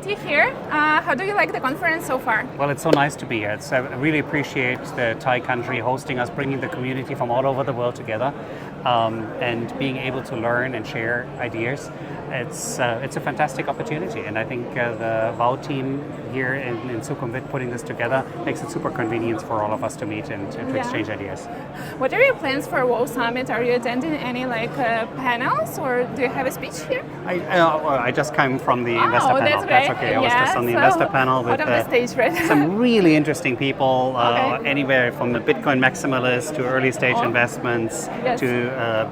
you here. How do you like the conference so far? Well, it's so nice to be here. I really appreciate the Thai country hosting us, bringing the community from all over the world together, and being able to learn and share ideas. It's a fantastic opportunity, and I think the VOW team here in Sukhumvit putting this together makes it super convenient for all of us to meet and to exchange ideas. What are your plans for VOW Summit? Are you attending any panels, or do you have a speech here? I just came from the investor panel. That's great. Okay. I was just on the investor panel with the stage, right? some really interesting people, anywhere from the Bitcoin maximalists to early stage investments to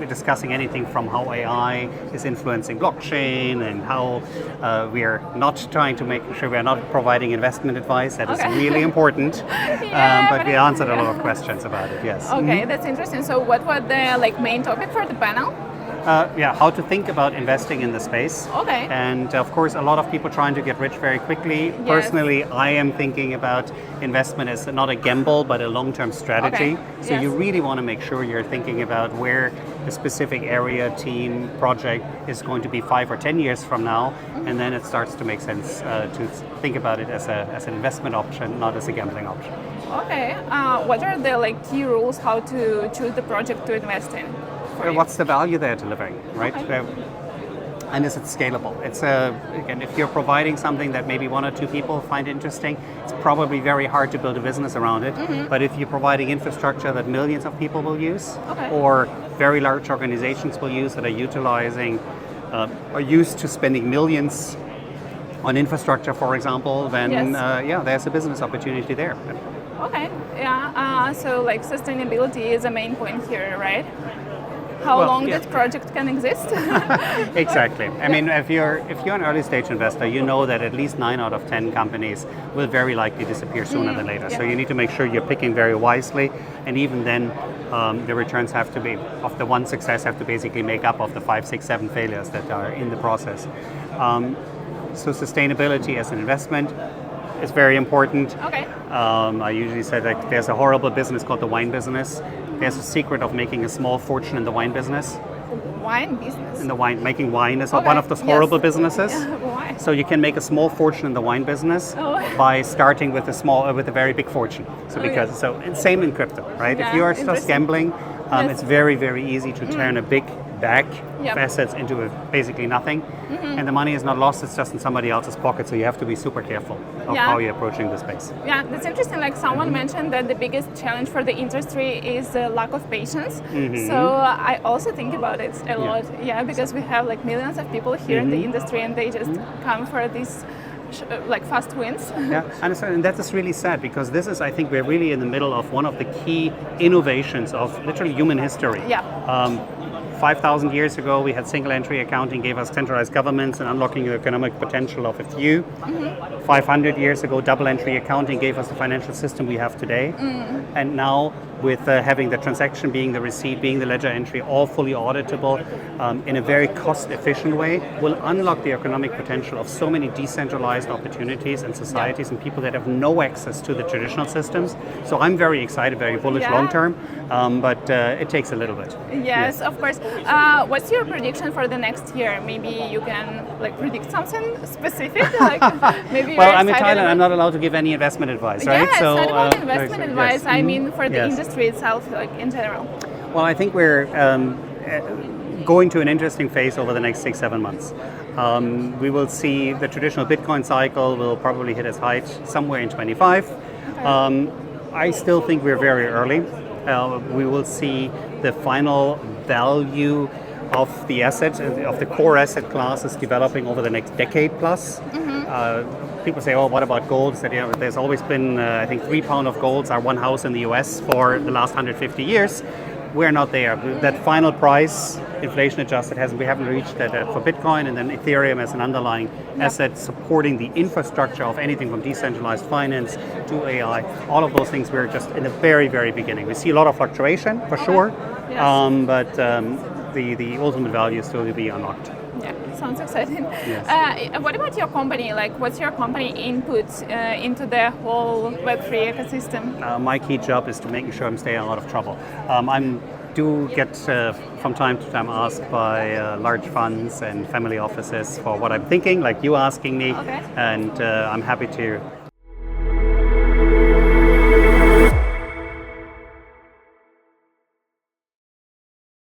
discussing anything from how AI is influencing blockchain and how we are not trying to make sure we are not providing investment advice. That is really important. But we answered a lot of questions about it, yes. Okay, that's interesting. So what was the main topic for the panel? How to think about investing in the space. Okay. And of course, a lot of people trying to get rich very quickly. Yes. Personally, I am thinking about investment as not a gamble, but a long-term strategy. So you really want to make sure you're thinking about where a specific area, team, project is going to be 5 or 10 years from now. And then it starts to make sense to think about it as an investment option, not as a gambling option. Okay. What are the key rules how to choose the project to invest in? What's the value they're delivering, right? Okay. And is it scalable? It's again, if you're providing something that maybe 1 or 2 people find interesting, it's probably very hard to build a business around it. But if you're providing infrastructure that millions of people will use, or very large organizations will use that are utilizing, are used to spending millions on infrastructure, for example, then there's a business opportunity there. Okay, so sustainability is a main point here, right? How long that project can exist? Exactly. I mean, if you're an early stage investor, you know that at least 9 out of 10 companies will very likely disappear sooner than later. So you need to make sure you're picking very wisely, and even then, the returns have to be of the one success have to basically make up of the 5, 6, 7 failures that are in the process. So sustainability as an investment is very important. Okay. I usually say that there's a horrible business called the wine business. There's a secret of making a small fortune in the wine business. Wine business? In the wine, making wine is one of those horrible businesses. Why? So you can make a small fortune in the wine business by starting with a very big fortune. So same in crypto, right? If you are just gambling, it's very, very easy to turn a big bag of assets into basically nothing, and the money is not lost, it's just in somebody else's pocket, so you have to be super careful of how you're approaching the space. Yeah, that's interesting. Someone mentioned that the biggest challenge for the industry is the lack of patience. So I also think about it a lot, because we have millions of people here in the industry, and they just come for these fast wins. And that is really sad, because this is, I think, we're really in the middle of one of the key innovations of literally human history. 5,000 years ago, we had single entry accounting, gave us centralized governments and unlocking the economic potential of a few. 500 years ago, double entry accounting gave us the financial system we have today. And now, with having the transaction being the receipt, being the ledger entry, all fully auditable in a very cost-efficient way, will unlock the economic potential of so many decentralized opportunities and societies and people that have no access to the traditional systems. So I'm very excited, very bullish long-term, but it takes a little bit. Yes, of course. What's your prediction for the next year? Maybe you can predict something specific? Maybe well, I'm in Thailand. I'm not allowed to give any investment advice, right? Yeah, so, it's not about investment advice. I mean, for the industry itself, in general. Well, I think we're going to an interesting phase over the next 6-7 months. We will see the traditional Bitcoin cycle will probably hit its height somewhere in 25. I still think we're very early. We will see the final value of the asset, of the core asset classes developing over the next decade plus. People say, oh, what about gold? There's always been, I think, £3 of golds are one house in the US for the last 150 years. We're not there. That final price, inflation adjusted, we haven't reached that for Bitcoin, and then Ethereum as an underlying asset supporting the infrastructure of anything from decentralized finance to AI. All of those things, we're just in the very, very beginning. We see a lot of fluctuation for sure, but the ultimate value is still to be unlocked. Yeah, sounds exciting. Yes. What about your company? What's your company input into the whole Web3 ecosystem? My key job is to making sure I'm staying out of trouble. I'm do get from time to time asked by large funds and family offices for what I'm thinking, like you asking me, Okay. and I'm happy to